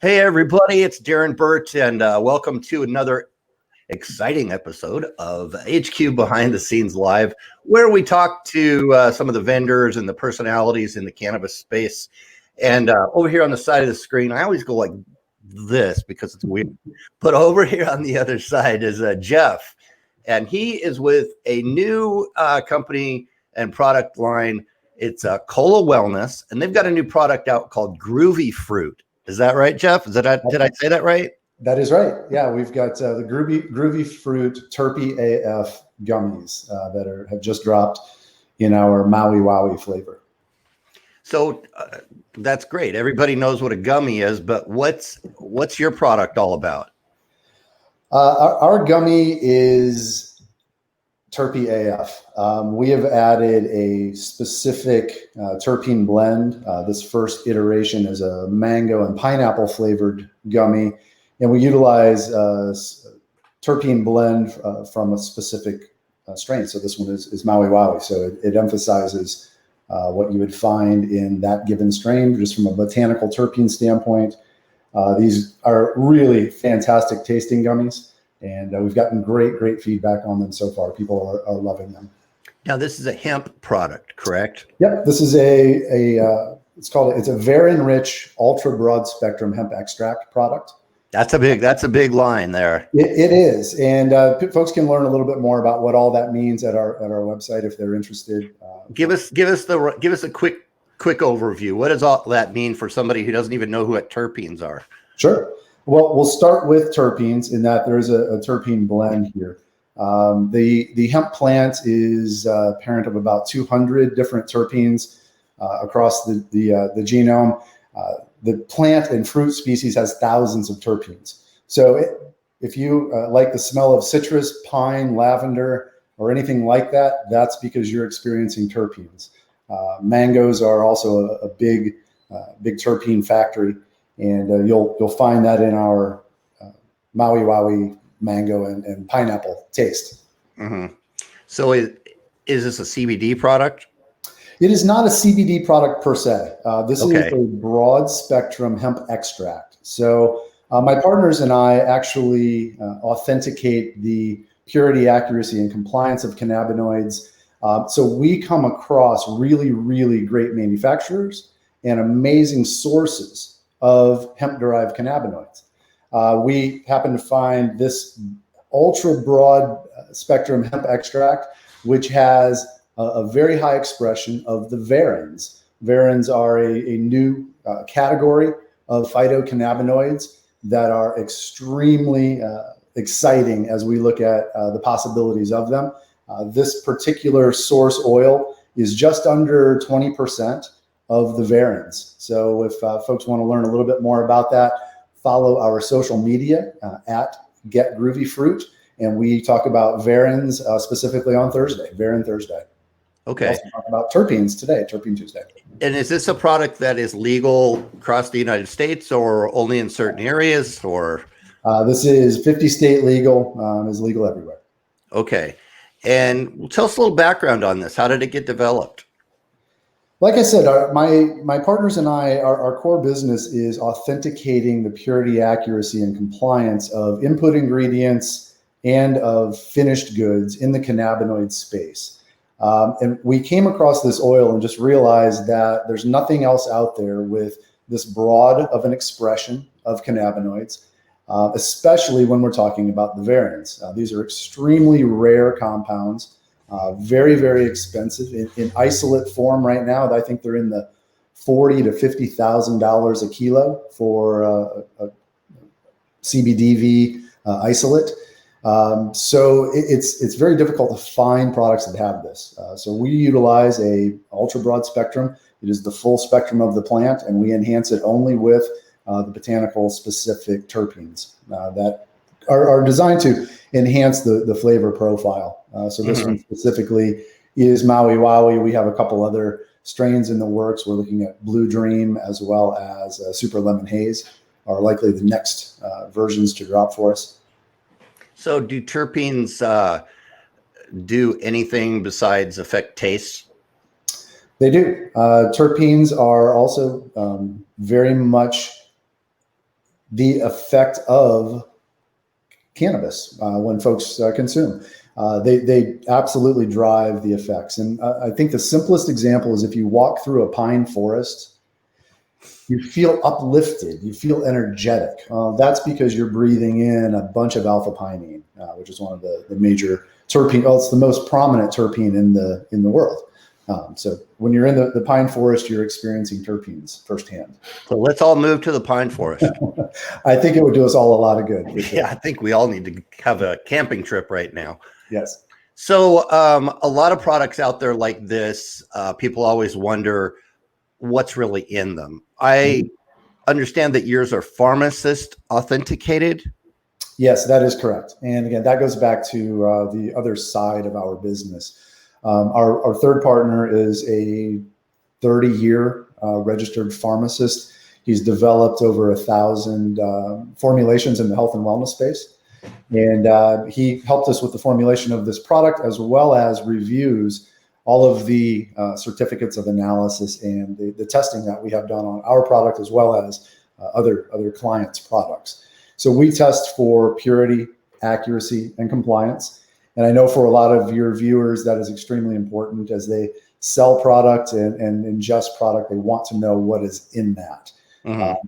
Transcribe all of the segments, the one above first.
Hey everybody, it's Darren Burt, and welcome to another exciting episode of HQ Behind the Scenes Live, where we talk to some of the vendors and the personalities in the cannabis space. And over here on the side of the screen, I always go like this because it's weird. But over here on the other side is Jeff, and he is with a new company and product line. It's Kola Wellness, and they've got a new product out called Groovy Fruit. Is that right, Jeff? Did I say that right? That is right. Yeah, we've got the Groovy Fruit Terpy AF gummies that have just dropped in our Maui Wowie flavor. So that's great. Everybody knows what a gummy is, but what's your product all about? Our gummy is Terpy AF. We have added a specific terpene blend. This first iteration is a mango and pineapple flavored gummy, and we utilize terpene blend from a specific strain. So this one is Maui Wowie. So it emphasizes what you would find in that given strain, just from a botanical terpene standpoint. These are really fantastic tasting gummies. And we've gotten great feedback on them so far. People are loving them. Now, this is a hemp product, correct? Yep. This is it's a Varin-rich ultra broad spectrum hemp extract product. That's a big line there. It is, and folks can learn a little bit more about what all that means at our website if they're interested. Give us a quick overview. What does all that mean for somebody who doesn't even know what terpenes are? Sure. Well, we'll start with terpenes in that there's a terpene blend here. The hemp plant is a parent of about 200 different terpenes across the genome. The plant and fruit species has thousands of terpenes. So if you like the smell of citrus, pine, lavender, or anything like that, that's because you're experiencing terpenes. Mangoes are also a big terpene factory. And you'll find that in our Maui Wowie mango and pineapple taste. Mm-hmm. So is this a CBD product? It is not a CBD product per se. This is a broad spectrum hemp extract. So my partners and I actually authenticate the purity, accuracy, and compliance of cannabinoids. So we come across really great manufacturers and amazing sources of hemp-derived cannabinoids. We happen to find this ultra broad spectrum hemp extract, which has a very high expression of the varins. Varins are a new category of phytocannabinoids that are extremely exciting as we look at the possibilities of them. This particular source oil is just under 20% of the varins. So if folks want to learn a little bit more about that, follow our social media at Get Groovy Fruit, and we talk about varins specifically on Thursday, Varin Thursday. Okay. We also talk about terpenes today, Terpene Tuesday. And is this a product that is legal across the United States or only in certain areas? Or this is 50 state legal, is legal everywhere. Okay. And tell us a little background on this. How did it get developed? Like I said, my partners and I, our core business is authenticating the purity, accuracy, and compliance of input ingredients and of finished goods in the cannabinoid space. And we came across this oil and just realized that there's nothing else out there with this broad of an expression of cannabinoids, especially when we're talking about the varins. These are extremely rare compounds. Very expensive in isolate form right now. I think they're in the $40,000 to $50,000 a kilo for a CBDV isolate. So it's very difficult to find products that have this. So we utilize a ultra broad spectrum. It is the full spectrum of the plant, and we enhance it only with the botanical specific terpenes that are designed to enhance the flavor profile. So this one specifically is Maui Wowie. We have a couple other strains in the works. We're looking at Blue Dream as well as Super Lemon Haze are likely the next versions to drop for us. So do terpenes do anything besides affect taste? They do. Terpenes are also very much the effect of cannabis when folks consume. They absolutely drive the effects. And I think the simplest example is if you walk through a pine forest, you feel uplifted, you feel energetic. That's because you're breathing in a bunch of alpha pinene, which is one of the major terpene. Oh, it's the most prominent terpene in the world. So when you're in the pine forest, you're experiencing terpenes firsthand. So let's all move to the pine forest. I think it would do us all a lot of good. Yeah, I think we all need to have a camping trip right now. Yes. So a lot of products out there like this, people always wonder what's really in them. I understand that yours are pharmacist authenticated. Yes, that is correct. And again, that goes back to the other side of our business. Our third partner is a 30-year registered pharmacist. He's developed over 1,000 formulations in the health and wellness space. And he helped us with the formulation of this product, as well as reviews all of the certificates of analysis and the testing that we have done on our product, as well as other clients' products. So we test for purity, accuracy, and compliance. And I know for a lot of your viewers, that is extremely important as they sell product and ingest product. They want to know what is in that.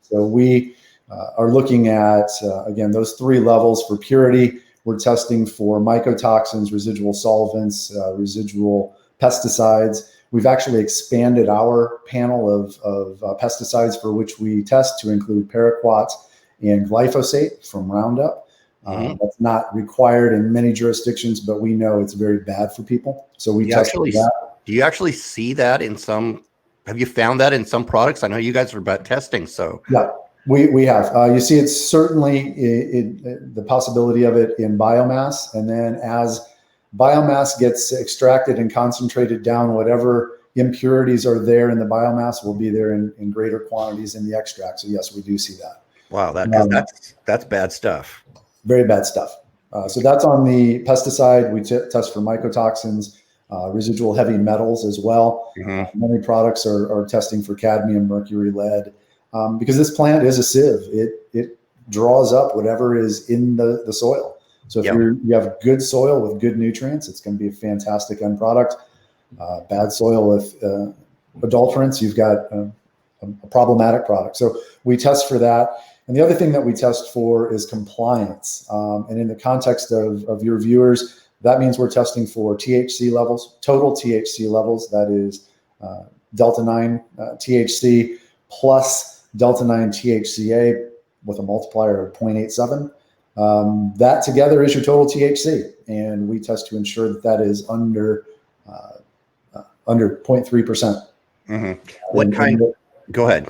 So we are looking at, again, those 3 levels for purity. We're testing for mycotoxins, residual solvents, residual pesticides. We've actually expanded our panel of pesticides for which we test to include paraquat and glyphosate from Roundup. That's not required in many jurisdictions, but we know it's very bad for people. So we test for that. Do you actually see that in some? Have you found that in some products? I know you guys are about testing. So yeah, we have. You see, it's certainly the possibility of it in biomass, and then as biomass gets extracted and concentrated down, whatever impurities are there in the biomass will be there in greater quantities in the extract. So yes, we do see that. Wow, that's bad stuff. Very bad stuff. So that's on the pesticide. We test for mycotoxins, residual heavy metals as well. Many products are testing for cadmium, mercury, lead, because this plant is a sieve. It draws up whatever is in the soil. So if you have good soil with good nutrients, it's going to be a fantastic end product. Bad soil with adulterants, you've got a problematic product. So we test for that. And the other thing that we test for is compliance. And in the context of your viewers, that means we're testing for THC levels, total THC levels. That is Delta 9 THC plus Delta 9 THCA with a multiplier of 0.87. That together is your total THC. And we test to ensure that is under 0.3%. What kind? Go ahead.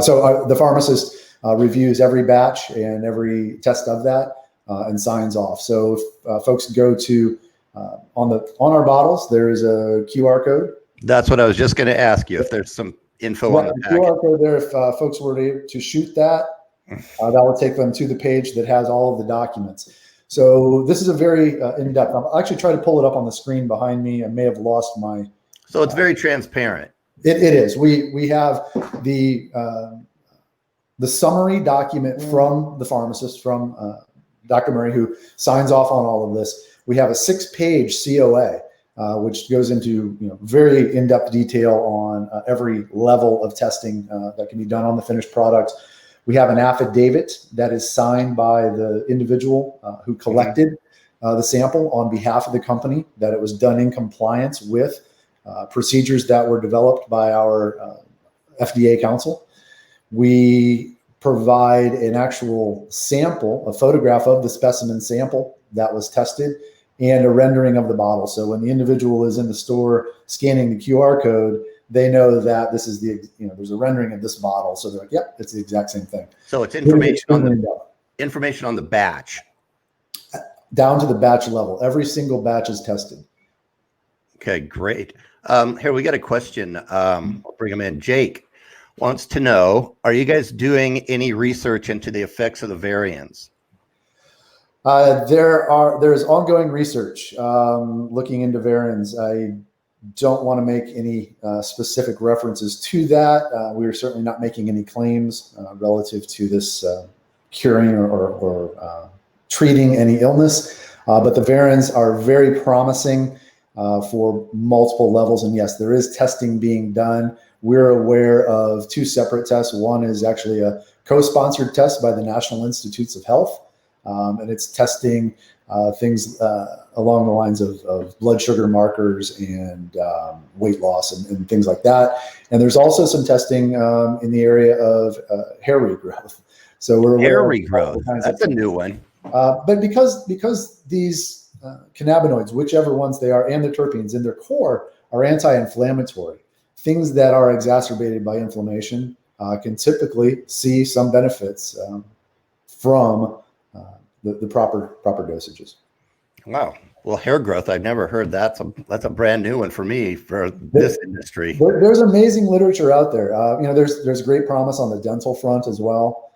So the pharmacist reviews every batch and every test of that and signs off. So if folks go to on our bottles, there is a QR code. That's what I was just going to ask you, if there's some info on the packet. QR code there. If folks were to shoot that, that will take them to the page that has all of the documents. So this is a very in-depth. I'll actually try to pull it up on the screen behind me. I may have lost my. So it's very transparent. It is. We have the summary document from the pharmacist, from Dr. Murray, who signs off on all of this. We have a 6-page COA, which goes into very in-depth detail on every level of testing that can be done on the finished product. We have an affidavit that is signed by the individual who collected the sample on behalf of the company, that it was done in compliance with procedures that were developed by our FDA counsel. We provide an actual sample, a photograph of the specimen sample that was tested, and a rendering of the bottle. So when the individual is in the store scanning the QR code, they know that this is there's a rendering of this bottle. So they're like, yep, it's the exact same thing. So it's information on the batch. Down to the batch level. Every single batch is tested. Okay, great. Here, we got a question. I'll bring them in. Jake wants to know, are you guys doing any research into the effects of the variants? There's ongoing research looking into varins. I don't want to make any specific references to that. We are certainly not making any claims relative to this curing or treating any illness. But the Varins are very promising for multiple levels. And yes, there is testing being done. We're aware of 2 separate tests. One is actually a co-sponsored test by the National Institutes of Health, and it's testing things along the lines of blood sugar markers and weight loss and things like that. And there's also some testing in the area of hair regrowth. So we're hair regrowth. That's a new one. But because these cannabinoids, whichever ones they are, and the terpenes in their core are anti-inflammatory, things that are exacerbated by inflammation can typically see some benefits from the proper dosages. Wow. Well, hair growth, I've never heard that. That's a brand new one for me for this industry. There's amazing literature out there. There's great promise on the dental front as well.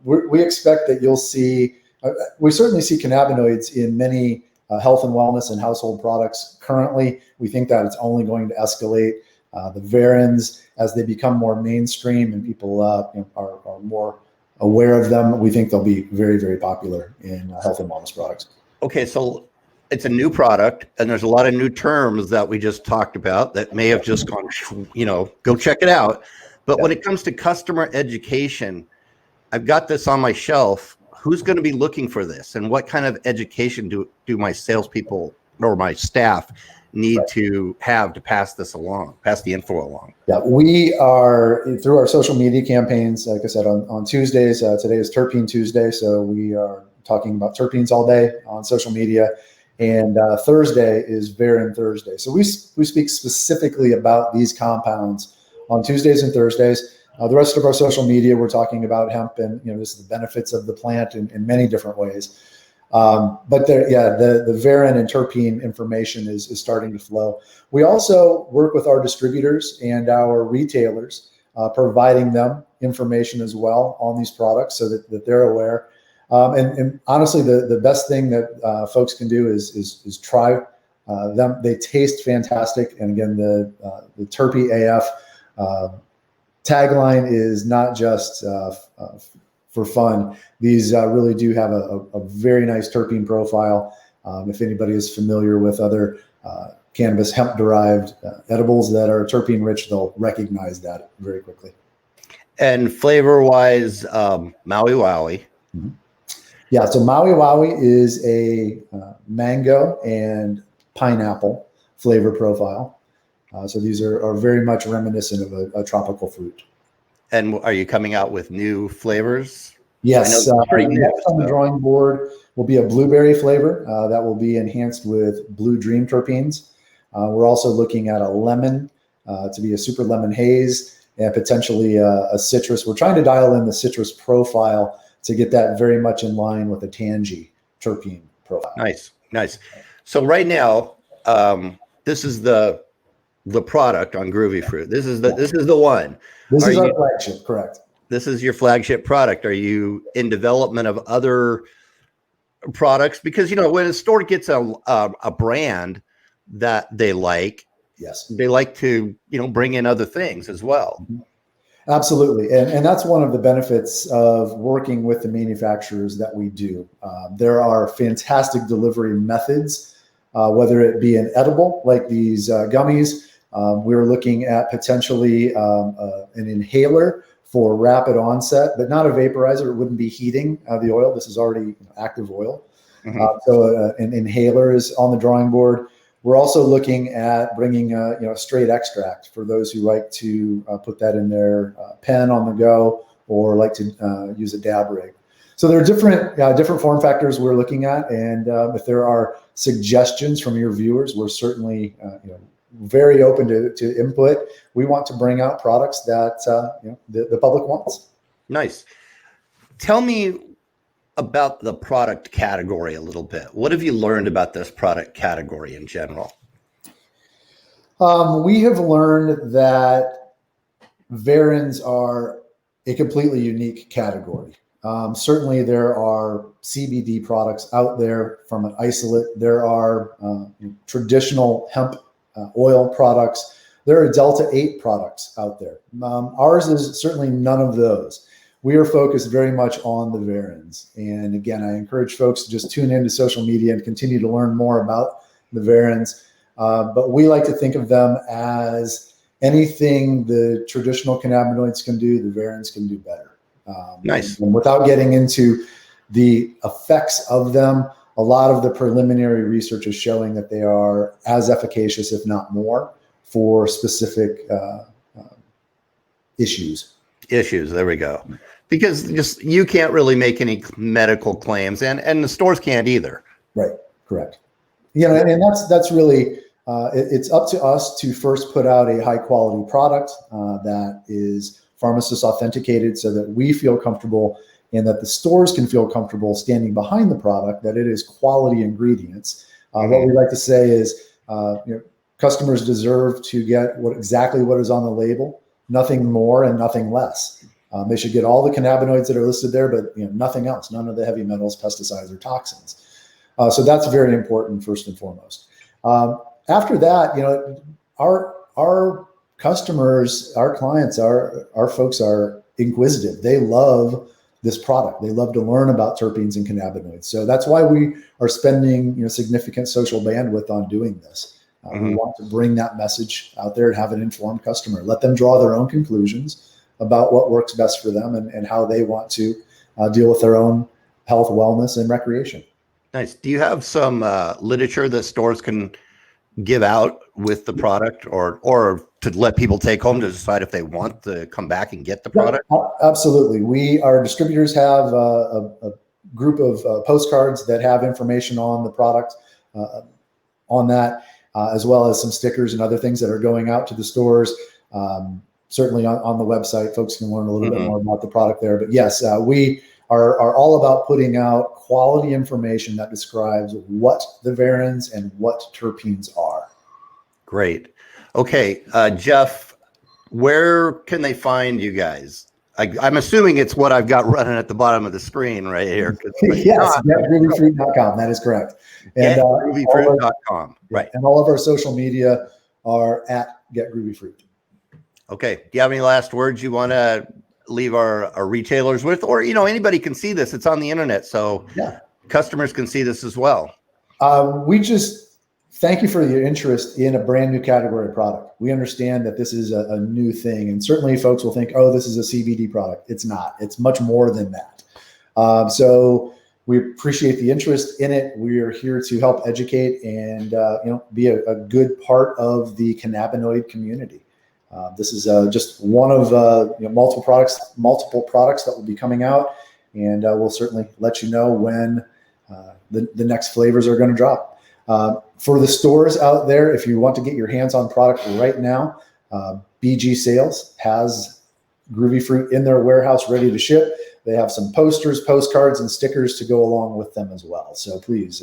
We expect that you'll see, we certainly see cannabinoids in many health and wellness and household products currently. We think that it's only going to escalate. The Varins, as they become more mainstream and people are more aware of them, we think they'll be very, very popular in health and wellness products. Okay, so it's a new product, and there's a lot of new terms that we just talked about that may have just gone, go check it out. But when it comes to customer education, I've got this on my shelf. Who's going to be looking for this, and what kind of education do my salespeople or my staff need to have to pass the info along? Yeah, we are through our social media campaigns. Like I said, on Tuesdays, today is Terpene Tuesday, so we are talking about terpenes all day on social media. And Thursday is Varin Thursday. So we speak specifically about these compounds on Tuesdays and Thursdays. The rest of our social media, we're talking about hemp and this is the benefits of the plant in many different ways. But the Varin and terpene information is starting to flow. We also work with our distributors and our retailers, providing them information as well on these products so that they're aware. And honestly, the best thing that folks can do is try them. They taste fantastic. And again, the Terpy AF tagline is not just for fun. These really do have a very nice terpene profile. If anybody is familiar with other cannabis hemp-derived edibles that are terpene rich, they'll recognize that very quickly. And flavor-wise, Maui Wowie. Mm-hmm. Yeah, so Maui Wowie is a mango and pineapple flavor profile. So these are very much reminiscent of a tropical fruit. And are you coming out with new flavors? Yes. Next on the drawing board will be a blueberry flavor that will be enhanced with Blue Dream terpenes. We're also looking at a lemon to be a super lemon haze and potentially a citrus. We're trying to dial in the citrus profile to get that very much in line with a tangy terpene profile. Nice. So right now, this is the product on Groovy Fruit. This is the one. This is our flagship, correct? This is your flagship product. Are you in development of other products? Because when a store gets a brand that they like, yes, they like to bring in other things as well. Mm-hmm. Absolutely. And that's one of the benefits of working with the manufacturers that we do. There are fantastic delivery methods, whether it be an edible like these gummies. We're looking at potentially an inhaler for rapid onset, but not a vaporizer. It wouldn't be heating the oil. This is already active oil. Mm-hmm. So an inhaler is on the drawing board. We're also looking at bringing a straight extract for those who like to put that in their pen on the go or like to use a dab rig. So there are different form factors we're looking at, and if there are suggestions from your viewers, we're certainly very open to input. We want to bring out products that the public wants. Nice. Tell me about the product category a little bit. What have you learned about this product category in general? We have learned that Varins are a completely unique category. Certainly there are CBD products out there from an isolate. There are traditional hemp oil products. There are Delta 8 products out there. Ours is certainly none of those. we are focused very much on the varins. And again, I encourage folks to just tune into social media and continue to learn more about the varins. But we like to think of them as anything the traditional cannabinoids can do, the varins can do better. Nice. And without getting into the effects of them, a lot of the preliminary research is showing that they are as efficacious, if not more, for specific issues. There we go. Because just you can't really make any medical claims, and the stores can't either. Right. Correct. Yeah, and that's really it's up to us to first put out a high quality product that is pharmacist authenticated, so that we feel comfortable and that the stores can feel comfortable standing behind the product, that it is quality ingredients. What we like to say is, customers deserve to get exactly what is on the label, nothing more and nothing less. They should get all the cannabinoids that are listed there, but nothing else, none of the heavy metals, pesticides, or toxins. So that's very important, first and foremost. After that, our customers, our clients, our folks are inquisitive. They love this product. They love to learn about terpenes and cannabinoids. So that's why we are spending significant social bandwidth on doing this. We want to bring that message out there and have an informed customer. Let them draw their own conclusions about what works best for them and how they want to deal with their own health, wellness, and recreation. Nice. Do you have some literature that stores can give out with the product, or to let people take home to decide if they want to come back and get the product? Yeah, absolutely. Our distributors have a group of postcards that have information on the product on that, as well as some stickers and other things that are going out to the stores. Certainly on the website, folks can learn a little bit more about the product there. But yes, we are all about putting out quality information that describes what the varins and what terpenes are. Great. Okay, Jeff, where can they find you guys? I'm assuming it's what I've got running at the bottom of the screen right here. Yes, getgroovyfruit.com. That is correct. And getgroovyfruit.com. Right. And all of our social media are at getgroovyfruit. Okay. Do you have any last words you want to leave our retailers with? Or, anybody can see this. It's on the internet. So customers can see this as well. We just thank you for your interest in a brand new category of product. We understand that this is a new thing. And certainly folks will think, oh, this is a CBD product. It's not. It's much more than that. So we appreciate the interest in it. We are here to help educate and be a good part of the cannabinoid community. This is just one of multiple products that will be coming out, and we'll certainly let you know when the next flavors are going to drop. For the stores out there, if you want to get your hands on product right now, BG Sales has Groovy Fruit in their warehouse ready to ship. They have some posters, postcards, and stickers to go along with them as well. So please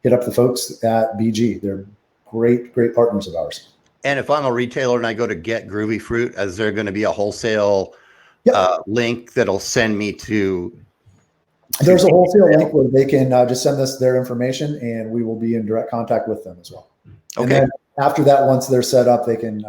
hit up the folks at BG. They're great partners of ours. And if I'm a retailer and I go to Get Groovy Fruit, is there going to be a wholesale link that'll send me to? There's a wholesale link where they can just send us their information, and we will be in direct contact with them as well. Okay. And then after that, once they're set up, they can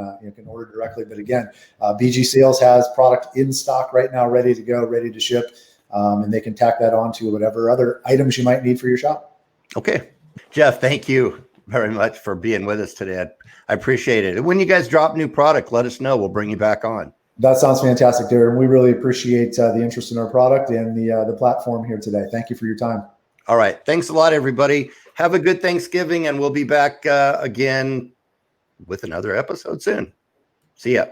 order directly. But again, BG Sales has product in stock right now, ready to go, ready to ship, and they can tack that on to whatever other items you might need for your shop. Okay, Jeff, thank you very much for being with us today. I appreciate it. And when you guys drop new product, let us know. We'll bring you back on. That sounds fantastic, Darren. We really appreciate the interest in our product and the platform here today. Thank you for your time. All right. Thanks a lot, everybody. Have a good Thanksgiving, and we'll be back again with another episode soon. See ya.